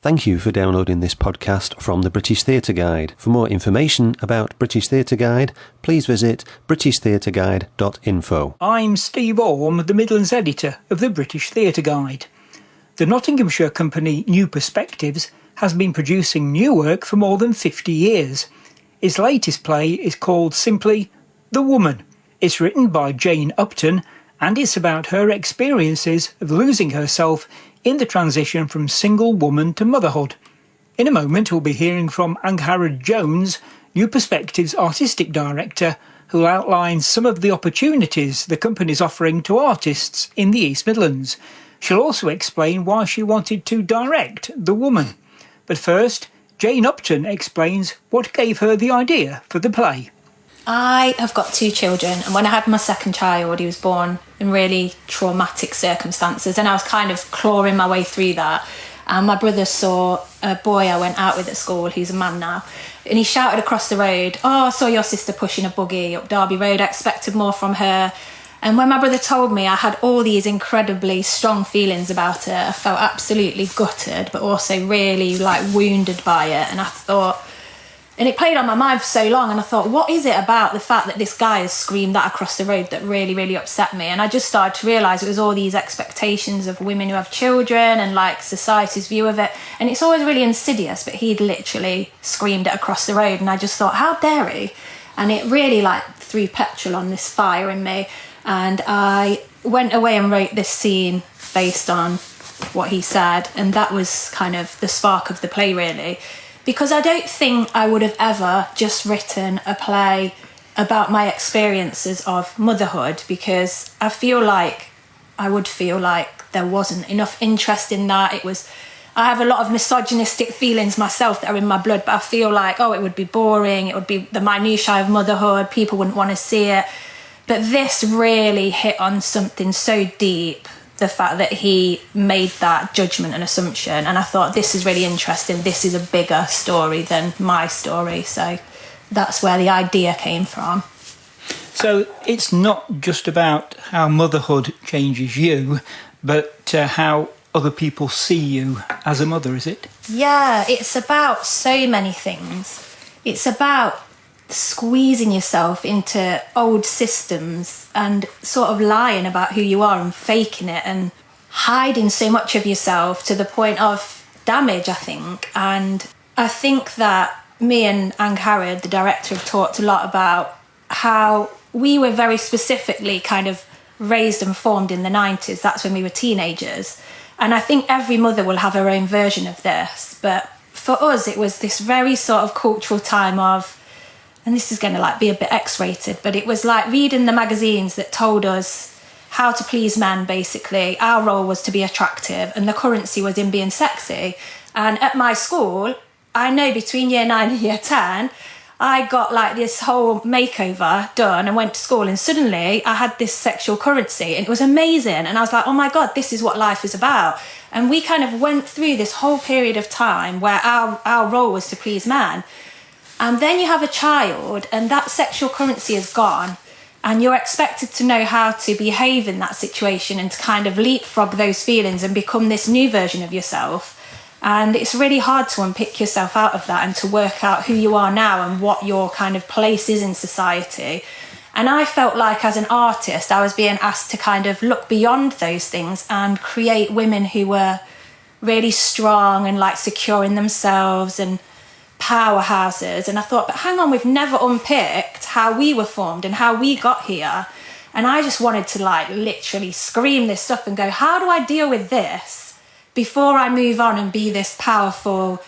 Thank you for downloading this podcast from the British Theatre Guide. For more information about British Theatre Guide, please visit britishtheatreguide.info. I'm Steve Orme, the Midlands editor of the British Theatre Guide. The Nottinghamshire company New Perspectives has been producing new work for more than 50 years. Its latest play is called simply The Woman. It's written by Jane Upton, and it's about her experiences of losing herself in the transition from single woman to motherhood. In a moment, we'll be hearing from Angharad Jones, New Perspectives artistic director, who'll outline some of the opportunities the company's offering to artists in the East Midlands. She'll also explain why she wanted to direct The Woman. But first, Jane Upton explains what gave her the idea for the play. I have got 2 children, and when I had my second child, he was born in really traumatic circumstances, and I was kind of clawing my way through that. And my brother saw a boy I went out with at school, who's a man now, and he shouted across the road, "Oh, I saw your sister pushing a buggy up Derby Road, I expected more from her." And when my brother told me, I had all these incredibly strong feelings about it. I felt absolutely gutted, but also really wounded by it. And I thought, and it played on my mind for so long, and I thought, what is it about the fact that this guy has screamed that across the road that really, really upset me? And I just started to realise it was all these expectations of women who have children and society's view of it. And it's always really insidious, but he'd literally screamed it across the road, and I just thought, how dare he? And it really threw petrol on this fire in me. And I went away and wrote this scene based on what he said, and that was kind of the spark of the play, really. Because I don't think I would have ever just written a play about my experiences of motherhood, because I would feel like there wasn't enough interest in that. I have a lot of misogynistic feelings myself that are in my blood, but I feel like, it would be boring, it would be the minutiae of motherhood, people wouldn't want to see it. But this really hit on something so deep, the fact that he made that judgment and assumption, and I thought, this is really interesting, this is a bigger story than my story, so that's where the idea came from. So it's not just about how motherhood changes you, but how other people see you as a mother, is it? Yeah, it's about so many things. It's about squeezing yourself into old systems and sort of lying about who you are and faking it and hiding so much of yourself to the point of damage, I think. And I think that me and Angharad, the director, have talked a lot about how we were very specifically kind of raised and formed in the 90s. That's when we were teenagers. And I think every mother will have her own version of this. But for us, it was this very sort of cultural time of, and this is going to be a bit X-rated, but it was reading the magazines that told us how to please men, basically. Our role was to be attractive, and the currency was in being sexy. And at my school, I know between year 9 and year 10, I got this whole makeover done and went to school, and suddenly I had this sexual currency, and it was amazing. And I was like, oh my God, this is what life is about. And we kind of went through this whole period of time where our role was to please men. And then you have a child, and that sexual currency is gone, and you're expected to know how to behave in that situation and to kind of leapfrog those feelings and become this new version of yourself. And it's really hard to unpick yourself out of that and to work out who you are now and what your kind of place is in society. And I felt like as an artist, I was being asked to kind of look beyond those things and create women who were really strong and secure in themselves and powerhouses. And I thought, but hang on, we've never unpicked how we were formed and how we got here. And I just wanted to literally scream this stuff and go, how do I deal with this before I move on and be this powerful,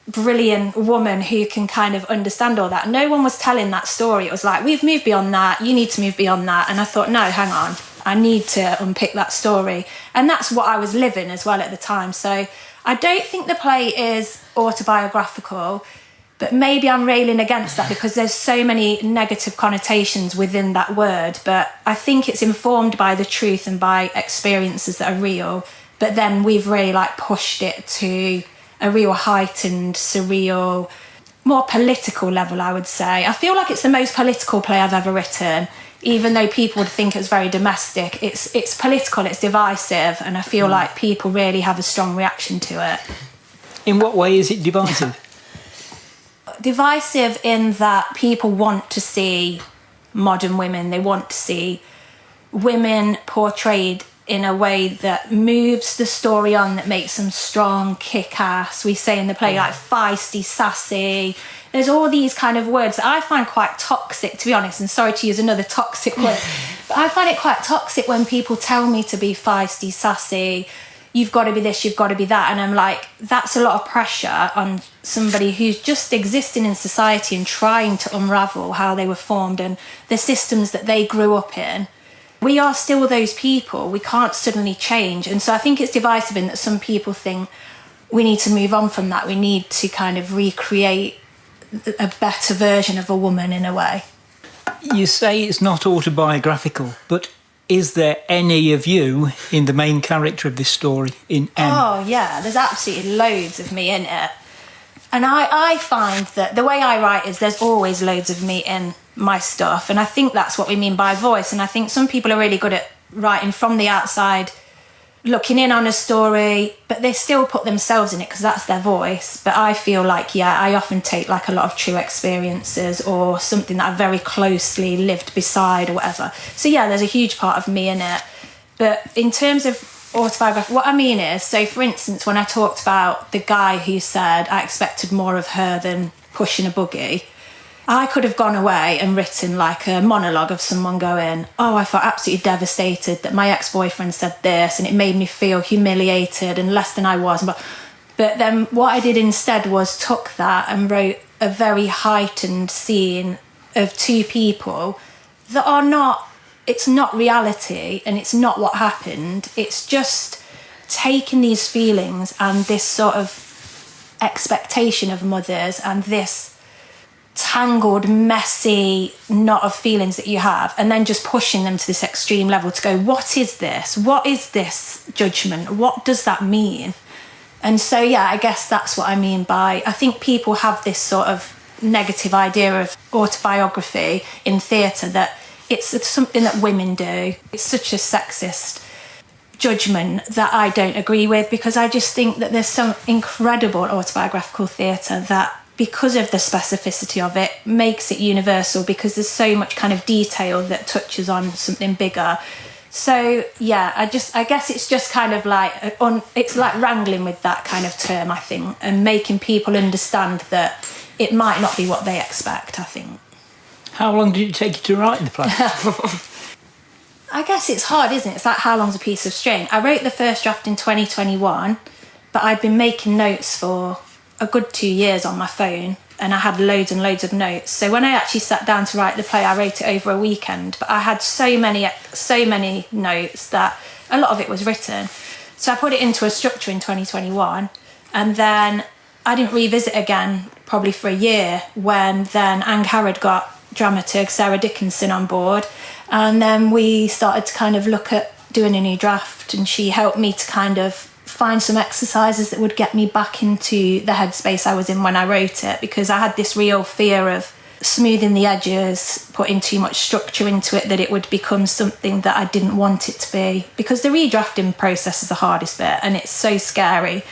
brilliant woman who can kind of understand all that? No one was telling that story. It was we've moved beyond that, you need to move beyond that. And I thought, no, hang on, I need to unpick that story. And that's what I was living as well at the time. So I don't think the play is autobiographical, but maybe I'm railing against that because there's so many negative connotations within that word. But I think it's informed by the truth and by experiences that are real. But then we've really pushed it to a real heightened, surreal, more political level, I would say. I feel like it's the most political play I've ever written, even though people would think it's very domestic. It's political, it's divisive, and I feel like people really have a strong reaction to it. In what way is it divisive? Divisive in that people want to see modern women. They want to see women portrayed in a way that moves the story on, that makes them strong, kick-ass. We say in the play, like, feisty, sassy. There's all these kind of words that I find quite toxic, to be honest, and sorry to use another toxic word, but I find it quite toxic when people tell me to be feisty, sassy, you've got to be this, you've got to be that, and I'm like, that's a lot of pressure on somebody who's just existing in society and trying to unravel how they were formed and the systems that they grew up in. We are still those people. We can't suddenly change. And so I think it's divisive in that some people think we need to move on from that. We need to kind of recreate a better version of a woman in a way. You say it's not autobiographical, but is there any of you in the main character of this story, in M? Oh, yeah, there's absolutely loads of me in it. And I find that the way I write is there's always loads of me in my stuff, and I think that's what we mean by voice. And I think some people are really good at writing from the outside, looking in on a story, but they still put themselves in it because that's their voice. But I feel like, yeah, I often take like a lot of true experiences or something that I very closely lived beside or whatever. So yeah, there's a huge part of me in it. But in terms of autobiography, what I mean is, so for instance, when I talked about the guy who said I expected more of her than pushing a buggy, I could have gone away and written like a monologue of someone going, oh, I felt absolutely devastated that my ex-boyfriend said this and it made me feel humiliated and less than I was. But then what I did instead was took that and wrote a very heightened scene of two people that are not, it's not reality and it's not what happened. It's just taking these feelings and this sort of expectation of mothers and this tangled, messy knot of feelings that you have, and then just pushing them to this extreme level to go, what is this? What is this judgment? What does that mean? And so, yeah, I guess that's what I mean by, I think people have this sort of negative idea of autobiography in theatre, that it's something that women do. It's such a sexist judgment that I don't agree with, because I just think that there's some incredible autobiographical theatre that, because of the specificity of it, makes it universal, because there's so much kind of detail that touches on something bigger. So yeah, I guess it's just kind of like it's like wrangling with that kind of term, I think, and making people understand that it might not be what they expect, I think. How long did it take you to write the play? I guess it's hard, isn't it? It's like how long's a piece of string. I wrote the first draft in 2021, but I'd been making notes for a good 2 years on my phone, and I had loads and loads of notes. So when I actually sat down to write the play, I wrote it over a weekend, but I had so many notes that a lot of it was written. So I put it into a structure in 2021, and then I didn't revisit again probably for a year, when then Angharad got dramaturg Sarah Dickinson on board, and then we started to kind of look at doing a new draft, and she helped me to kind of find some exercises that would get me back into the headspace I was in when I wrote it, because I had this real fear of smoothing the edges, putting too much structure into it, that it would become something that I didn't want it to be, because the redrafting process is the hardest bit, and it's so scary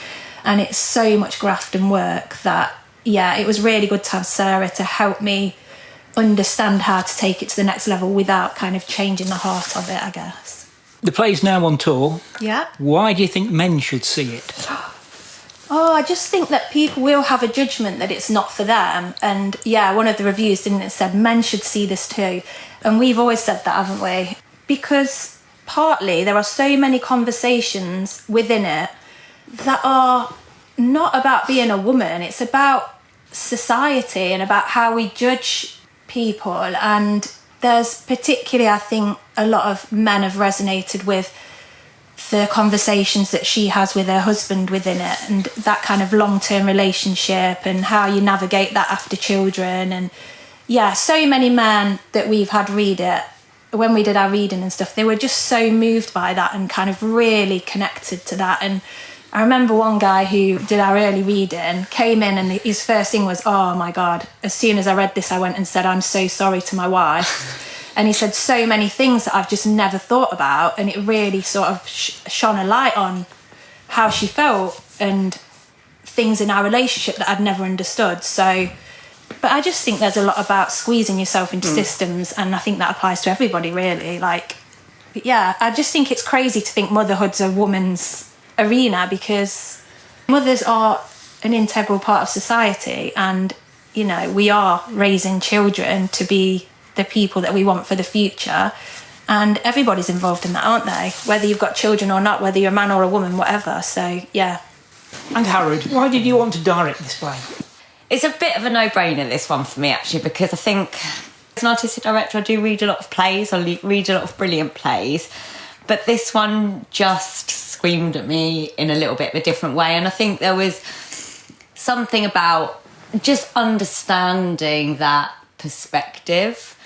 and it's so much graft and work that, yeah, it was really good to have Sarah to help me understand how to take it to the next level without kind of changing the heart of it, I guess. The play's now on tour. Yeah. Why do you think men should see it? Oh, I just think that people will have a judgment that it's not for them. And yeah, one of the reviews, didn't it, said men should see this too. And we've always said that, haven't we? Because partly there are so many conversations within it that are not about being a woman. It's about society and about how we judge people. And there's particularly, I think, a lot of men have resonated with the conversations that she has with her husband within it, and that kind of long-term relationship and how you navigate that after children. And yeah, so many men that we've had read it, when we did our reading and stuff, they were just so moved by that and kind of really connected to that. And I remember one guy who did our early reading came in and his first thing was, oh my God, as soon as I read this, I went and said, I'm so sorry to my wife. And he said so many things that I've just never thought about, and it really sort of shone a light on how she felt and things in our relationship that I'd never understood. So, but I just think there's a lot about squeezing yourself into systems, and I think that applies to everybody, really. Like, yeah, I just think it's crazy to think motherhood's a woman's arena, because mothers are an integral part of society, and, you know, we are raising children to be the people that we want for the future. And everybody's involved in that, aren't they? Whether you've got children or not, whether you're a man or a woman, whatever. So, yeah. And Harrod, why did you want to direct this play? It's a bit of a no-brainer, this one, for me, actually, because I think as an artistic director, I do read a lot of plays. I read a lot of brilliant plays. But this one just screamed at me in a little bit of a different way. And I think there was something about just understanding that perspective.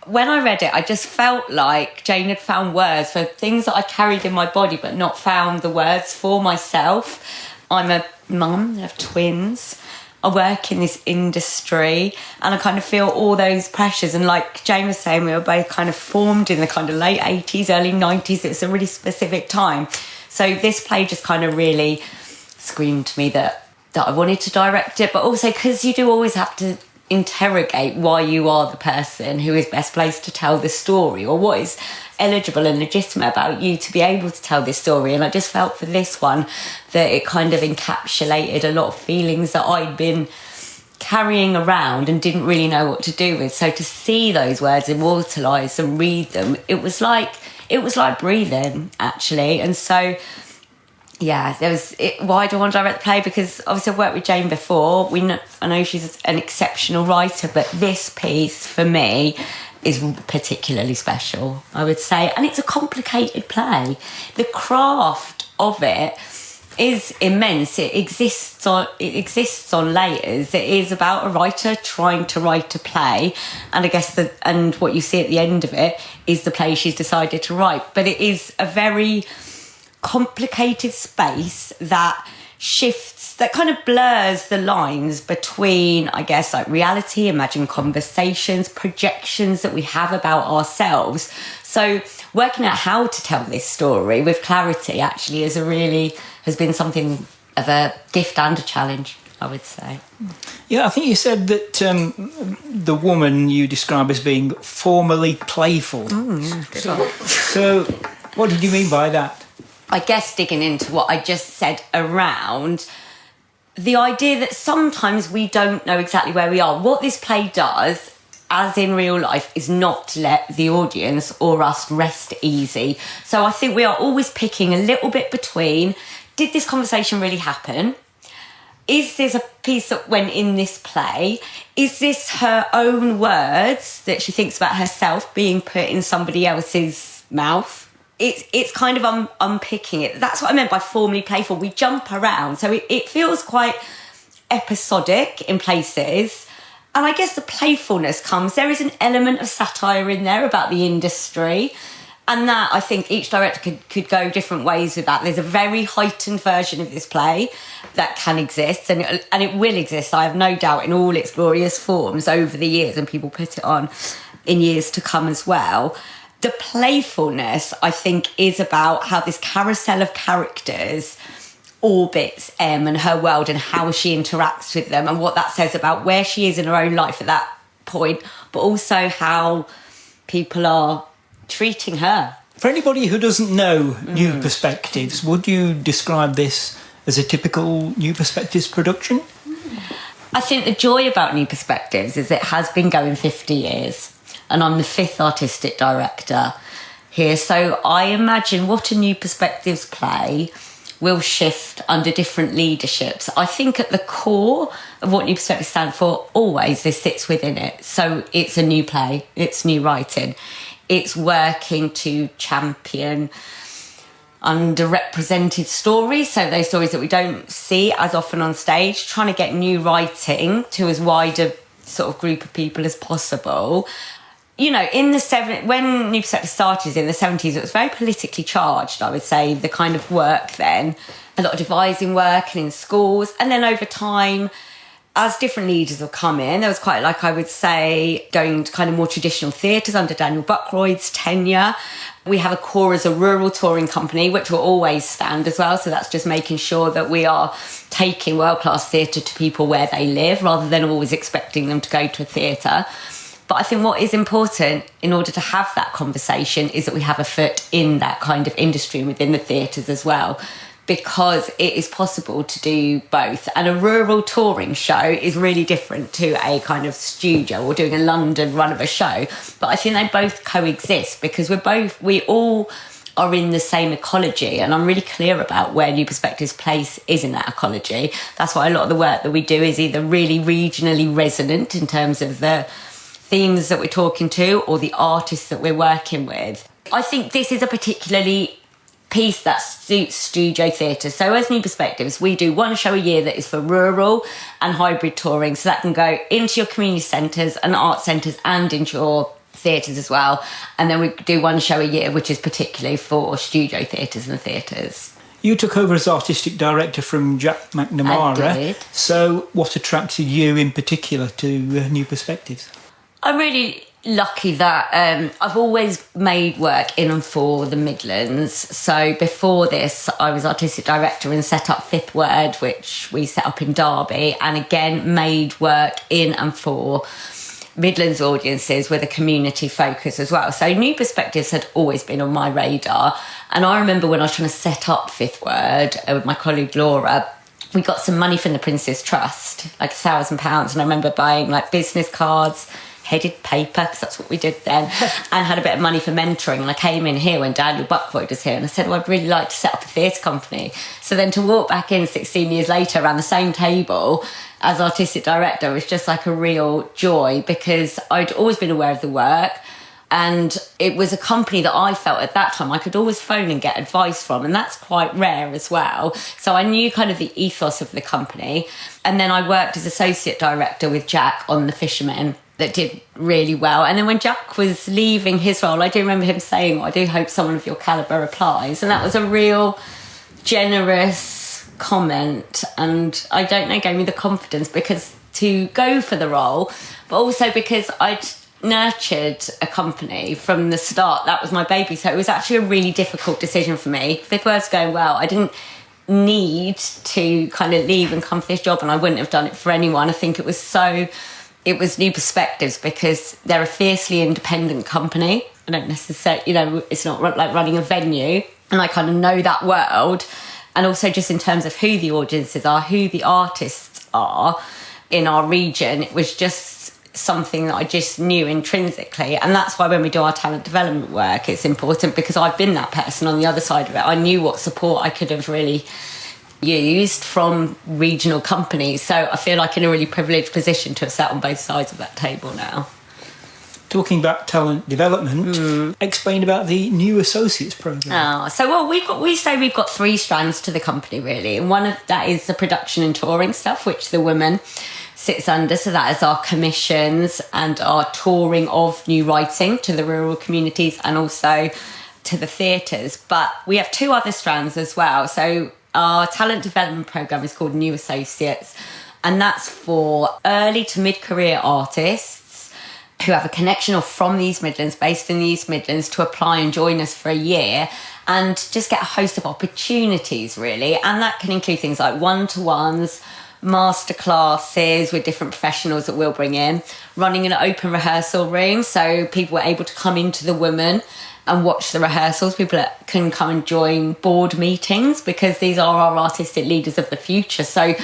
When I read it, I just felt like Jane had found words for things that I carried in my body but not found the words for myself. I'm a mum, I have twins, I work in this industry, and I kind of feel all those pressures. And like Jane was saying, we were both kind of formed in the kind of late 80s, early 90s. It was a really specific time. So this play just kind of really screamed to me that I wanted to direct it, but also because you do always have to interrogate why you are the person who is best placed to tell the story, or what is eligible and legitimate about you to be able to tell this story. And I just felt for this one that it kind of encapsulated a lot of feelings that I'd been carrying around and didn't really know what to do with. So to see those words immortalised and read them, it was like breathing, actually. And so yeah, why do I want to direct the play? Because obviously I've worked with Jane before. I know she's an exceptional writer, but this piece for me is particularly special, I would say. And it's a complicated play. The craft of it is immense. It exists on layers. It is about a writer trying to write a play, and I guess and what you see at the end of it is the play she's decided to write. But it is a very complicated space that shifts, that kind of blurs the lines between, I guess, like reality, imagined conversations, projections that we have about ourselves. So working out how to tell this story with clarity actually has been something of a gift and a challenge, I would say. Yeah, I think you said that the woman you describe as being formally playful. So what did you mean by that? I guess digging into what I just said around the idea that sometimes we don't know exactly where we are. What this play does, as in real life, is not let the audience or us rest easy. So I think we are always picking a little bit between, did this conversation really happen? Is this a piece that went in this play? Is this her own words that she thinks about herself being put in somebody else's mouth? It's kind of unpicking it. That's what I meant by formally playful. We jump around, so it feels quite episodic in places. And I guess the playfulness comes, there is an element of satire in there about the industry, and that I think each director could go different ways with that. There's a very heightened version of this play that can exist, and it will exist, I have no doubt, in all its glorious forms over the years, and people put it on in years to come as well. The playfulness, I think, is about how this carousel of characters orbits Em and her world, and how she interacts with them, and what that says about where she is in her own life at that point, but also how people are treating her. For anybody who doesn't know New Perspectives, would you describe this as a typical New Perspectives production? I think the joy about New Perspectives is it has been going 50 years. And I'm the 5th artistic director here. So I imagine what a New Perspectives play will shift under different leaderships. I think at the core of what New Perspectives stand for, always this sits within it. So it's a new play, it's new writing. It's working to champion underrepresented stories, so those stories that we don't see as often on stage, trying to get new writing to as wide a sort of group of people as possible. You know, in the when New Perspectives started in the 70s, it was very politically charged, I would say, the kind of work then. A lot of devising work and in schools. And then over time, as different leaders have come in, there was quite, like I would say, going to kind of more traditional theatres under Daniel Buckroyd's tenure. We have a core as a rural touring company, which will always stand as well. So that's just making sure that we are taking world-class theatre to people where they live, rather than always expecting them to go to a theatre. But I think what is important in order to have that conversation is that we have a foot in that kind of industry and within the theatres as well, because it is possible to do both. And a rural touring show is really different to a kind of studio or doing a London run of a show. But I think they both coexist, because we all are in the same ecology, and I'm really clear about where New Perspectives' place is in that ecology. That's why a lot of the work that we do is either really regionally resonant in terms of the themes that we're talking to or the artists that we're working with. I think this is a particularly piece that suits studio theatre. So as New Perspectives, we do one show a year that is for rural and hybrid touring. So that can go into your community centres and art centres and into your theatres as well. And then we do one show a year, which is particularly for studio theatres and theatres. You took over as artistic director from Jack McNamara. I did. So what attracted you in particular to New Perspectives? I'm really lucky that I've always made work in and for the Midlands. So before this, I was artistic director and set up Fifth Word, which we set up in Derby, and again made work in and for Midlands audiences with a community focus as well. So New Perspectives had always been on my radar. And I remember when I was trying to set up Fifth Word with my colleague Laura, we got some money from the Prince's Trust, like £1,000. And I remember buying like business cards, headed paper, because that's what we did then, and had a bit of money for mentoring. And I came in here when Daniel Buckroyd was here, and I said, well, I'd really like to set up a theatre company. So then to walk back in 16 years later around the same table as artistic director was just like a real joy, because I'd always been aware of the work, and it was a company that I felt at that time I could always phone and get advice from, and that's quite rare as well. So I knew kind of the ethos of the company. And then I worked as associate director with Jack on The Fishermen, that did really well. And then when Jack was leaving his role, I do remember him saying, I do hope someone of your calibre applies. And that was a real generous comment. And I don't know, gave me the confidence because to go for the role, but also because I'd nurtured a company from the start. That was my baby. So it was actually a really difficult decision for me. Fifth Word's going well. I didn't need to kind of leave and come for this job, and I wouldn't have done it for anyone. I think it was New Perspectives because they're a fiercely independent company. I don't necessarily, it's not like running a venue, and I kind of know that world. And also just in terms of who the audiences are, who the artists are in our region, it was just something that I just knew intrinsically. And that's why when we do our talent development work, it's important, because I've been that person on the other side of it. I knew what support I could have really used from regional companies. So I feel like in a really privileged position to have sat on both sides of that table now. Talking about talent development, explain about the new associates programme. We say we've got three strands to the company really, and one of that is the production and touring stuff, which the woman sits under. So that is our commissions and our touring of new writing to the rural communities and also to the theatres. But we have two other strands as well. So our talent development programme is called New Associates, and that's for early to mid-career artists who have a connection or from the East Midlands, based in the East Midlands, to apply and join us for a year and just get a host of opportunities, really. And that can include things like one-to-ones, masterclasses with different professionals that we'll bring in, running an open rehearsal room so people are able to come into the Woman and watch the rehearsals. People can come and join board meetings because these are our artistic leaders of the future. So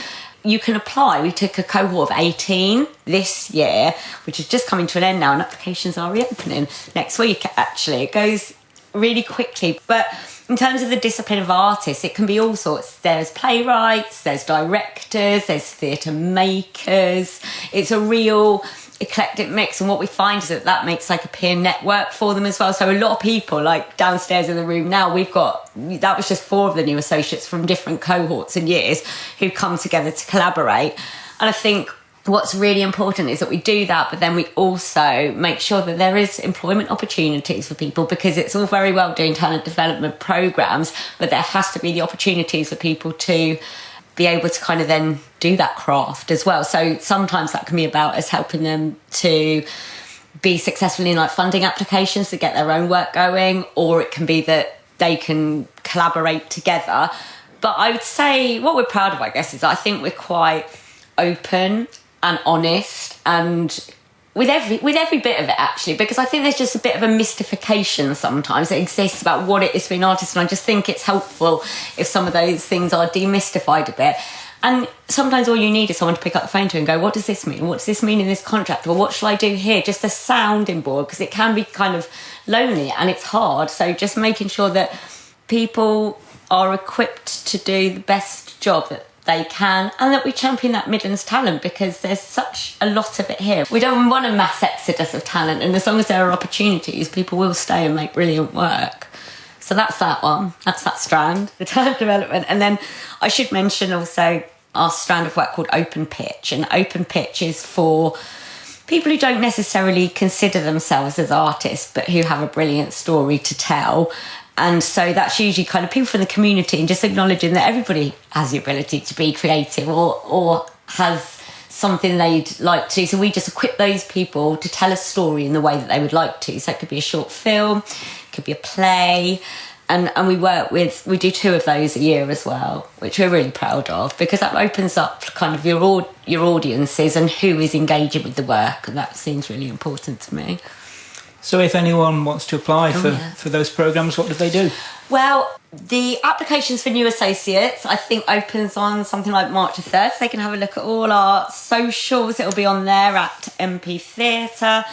you can apply. We took a cohort of 18 this year, which is just coming to an end now, and applications are reopening next week, actually. It goes really quickly. But in terms of the discipline of artists, it can be all sorts. There's playwrights, there's directors, there's theatre makers. It's a real eclectic mix, and what we find is that makes like a peer network for them as well. So a lot of people, like downstairs in the room now, that was just 4 of the new associates from different cohorts and years who come together to collaborate. And I think what's really important is that we do that, but then we also make sure that there is employment opportunities for people, because it's all very well doing talent development programmes, but there has to be the opportunities for people to be able to kind of then do that craft as well. So sometimes that can be about us helping them to be successful in like funding applications to get their own work going, or it can be that they can collaborate together. But I would say what we're proud of, I guess, is I think we're quite open and honest, and with every bit of it, actually, because I think there's just a bit of a mystification sometimes that exists about what it is to be an artist, and I just think it's helpful if some of those things are demystified a bit. And sometimes all you need is someone to pick up the phone to and go, what does this mean? What does this mean in this contract? Or what shall I do here? Just a sounding board, because it can be kind of lonely and it's hard. So just making sure that people are equipped to do the best job that they can, and that we champion that Midlands talent, because there's such a lot of it here. We don't want a mass exodus of talent, and as long as there are opportunities, people will stay and make brilliant work. So that's that one. That's that strand, the talent development. And then I should mention also our strand of work called Open Pitch. And Open Pitch is for people who don't necessarily consider themselves as artists, but who have a brilliant story to tell. And so that's usually kind of people from the community, and just acknowledging that everybody has the ability to be creative or has something they'd like to do. So we just equip those people to tell a story in the way that they would like to. So it could be a short film, it could be a play. And we do 2 of those a year as well, which we're really proud of, because that opens up kind of your audiences and who is engaging with the work. And that seems really important to me. So if anyone wants to apply for those programmes, what do they do? Well, the applications for new associates, I think, opens on something like March the 3rd. So they can have a look at all our socials. It'll be on there at MP Theatre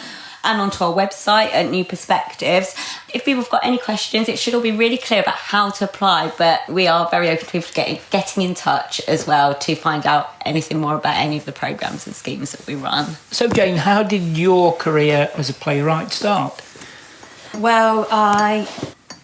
and onto our website at New Perspectives. If people have got any questions, it should all be really clear about how to apply, but we are very open to people getting in touch as well to find out anything more about any of the programmes and schemes that we run. So Jane, how did your career as a playwright start? Well, I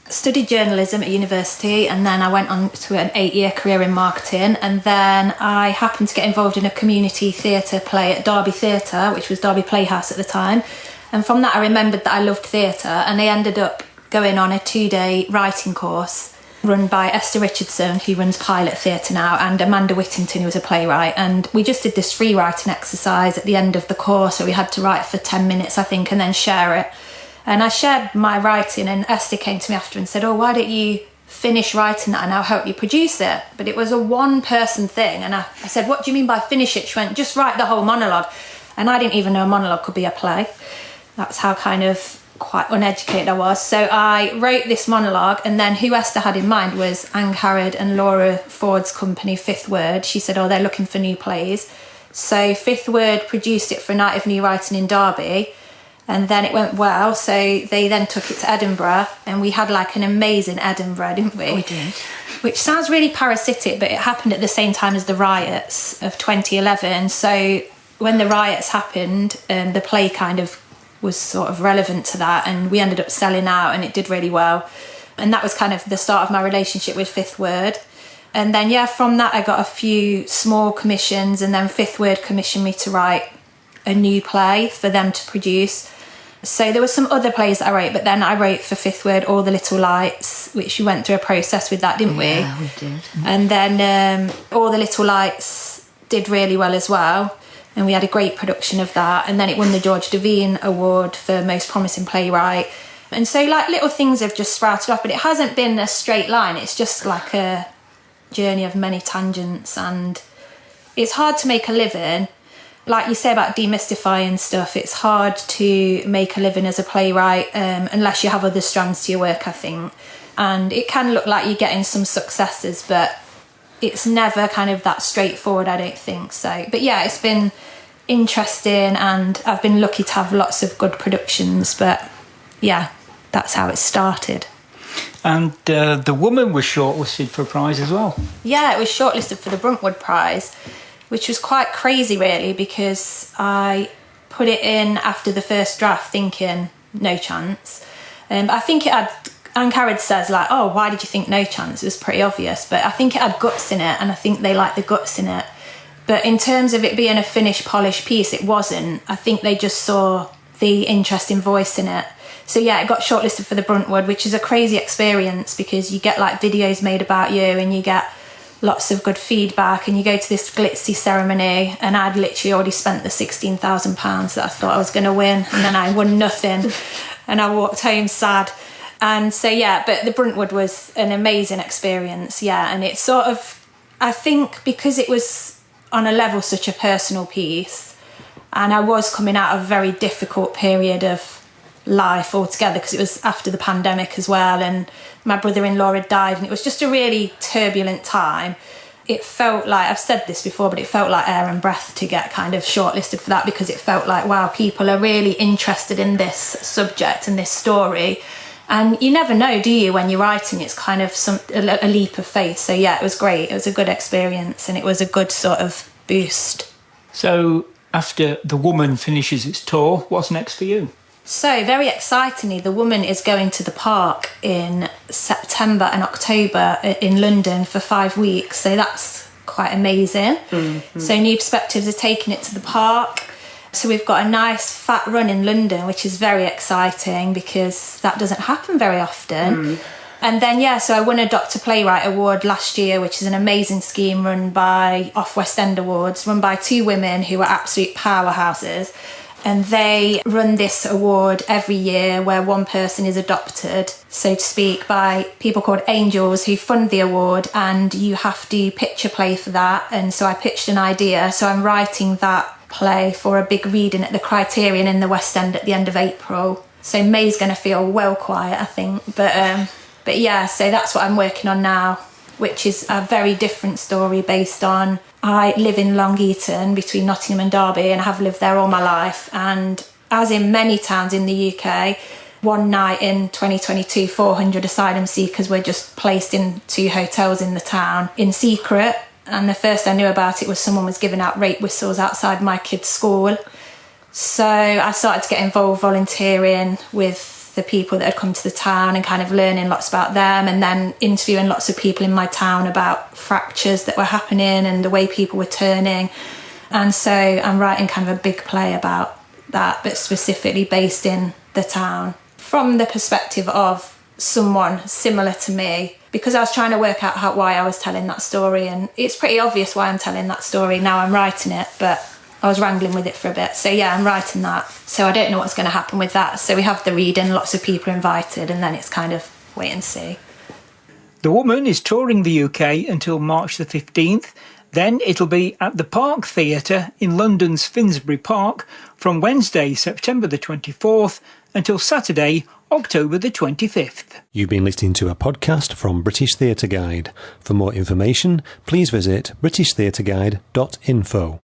studied journalism at university, and then I went on to an 8-year career in marketing, and then I happened to get involved in a community theatre play at Derby Theatre, which was Derby Playhouse at the time. And from that I remembered that I loved theatre, and I ended up going on a 2-day writing course run by Esther Richardson, who runs Pilot Theatre now, and Amanda Whittington, who was a playwright. And we just did this free writing exercise at the end of the course, so we had to write for 10 minutes, I think, and then share it. And I shared my writing, and Esther came to me after and said, why don't you finish writing that and I'll help you produce it? But it was a one-person thing, and I said, what do you mean by finish it? She went, just write the whole monologue. And I didn't even know a monologue could be a play. That's how kind of quite uneducated I was. So I wrote this monologue, and then who Esther had in mind was Angharad and Laura Ford's company, Fifth Word. She said, they're looking for new plays. So Fifth Word produced it for a night of new writing in Derby, and then it went well. So they then took it to Edinburgh, and we had like an amazing Edinburgh, didn't we? We did. Which sounds really parasitic, but it happened at the same time as the riots of 2011. So when the riots happened, the play kind of was sort of relevant to that, and we ended up selling out, and it did really well. And that was kind of the start of my relationship with Fifth Word. And then from that I got a few small commissions, and then Fifth Word commissioned me to write a new play for them to produce. So there were some other plays that I wrote, but then I wrote for Fifth Word All the Little Lights, which we went through a process with that, didn't we? Yeah, we did. And then All the Little Lights did really well as well, and we had a great production of that. And then it won the George Devine Award for Most Promising Playwright. And so like little things have just sprouted off, but it hasn't been a straight line. It's just like a journey of many tangents, and it's hard to make a living. Like you say about demystifying stuff, it's hard to make a living as a playwright unless you have other strands to your work, I think. And it can look like you're getting some successes, but it's never kind of that straightforward, I don't think so. But yeah, it's been interesting, and I've been lucky to have lots of good productions, but yeah, that's how it started. And The Woman was shortlisted for a prize as well. Yeah, it was shortlisted for the Bruntwood Prize, which was quite crazy really, because I put it in after the first draft thinking no chance. I think it had, Angharad says like, why did you think no chance? It was pretty obvious, but I think it had guts in it, and I think they liked the guts in it. But in terms of it being a finished, polished piece, it wasn't. I think they just saw the interesting voice in it. So yeah, it got shortlisted for the Bruntwood, which is a crazy experience, because you get like videos made about you, and you get lots of good feedback, and you go to this glitzy ceremony, and I'd literally already spent the £16,000 that I thought I was going to win, and then I won nothing, and I walked home sad. And so, yeah, but the Bruntwood was an amazing experience, yeah, and it's sort of, I think because it was on a level such a personal piece, and I was coming out of a very difficult period of life altogether, because it was after the pandemic as well, and my brother-in-law had died, and it was just a really turbulent time. It felt like, I've said this before, but it felt like air and breath to get kind of shortlisted for that, because it felt like, wow, people are really interested in this subject and this story. And you never know, do you, when you're writing? It's kind of a leap of faith. So yeah, it was great. It was a good experience, and it was a good sort of boost. So after The Woman finishes its tour, what's next for you? So, very excitingly, The Woman is going to the Park in September and October in London for 5 weeks. So that's quite amazing. Mm-hmm. So New Perspectives are taking it to the Park. So we've got a nice fat run in London, which is very exciting because that doesn't happen very often. Mm. And then, yeah, so I won a Dr. Playwright Award last year, which is an amazing scheme run by Off West End Awards, run by 2 women who are absolute powerhouses. And they run this award every year where one person is adopted, so to speak, by people called angels who fund the award, and you have to pitch a play for that. And so I pitched an idea. So I'm writing that play for a big reading at the Criterion in the West End at the end of April. So May's going to feel well quiet, I think. But yeah, so that's what I'm working on now, which is a very different story based on, I live in Long Eaton between Nottingham and Derby, and I have lived there all my life. And as in many towns in the UK, one night in 2022, 400 asylum seekers were just placed in 2 hotels in the town in secret. And the first I knew about it was someone was giving out rape whistles outside my kids' school. So I started to get involved volunteering with the people that had come to the town and kind of learning lots about them, and then interviewing lots of people in my town about fractures that were happening and the way people were turning. And so I'm writing kind of a big play about that, but specifically based in the town from the perspective of someone similar to me, because I was trying to work out why I was telling that story, and it's pretty obvious why I'm telling that story now I'm writing it, but I was wrangling with it for a bit. So yeah, I'm writing that. So I don't know what's going to happen with that. So we have the reading, lots of people invited, and then it's kind of wait and see. The Woman is touring the UK until March the 15th. Then it'll be at the Park Theatre in London's Finsbury Park from Wednesday, September the 24th until Saturday, October the 25th. You've been listening to a podcast from British Theatre Guide. For more information, please visit britishtheatreguide.info.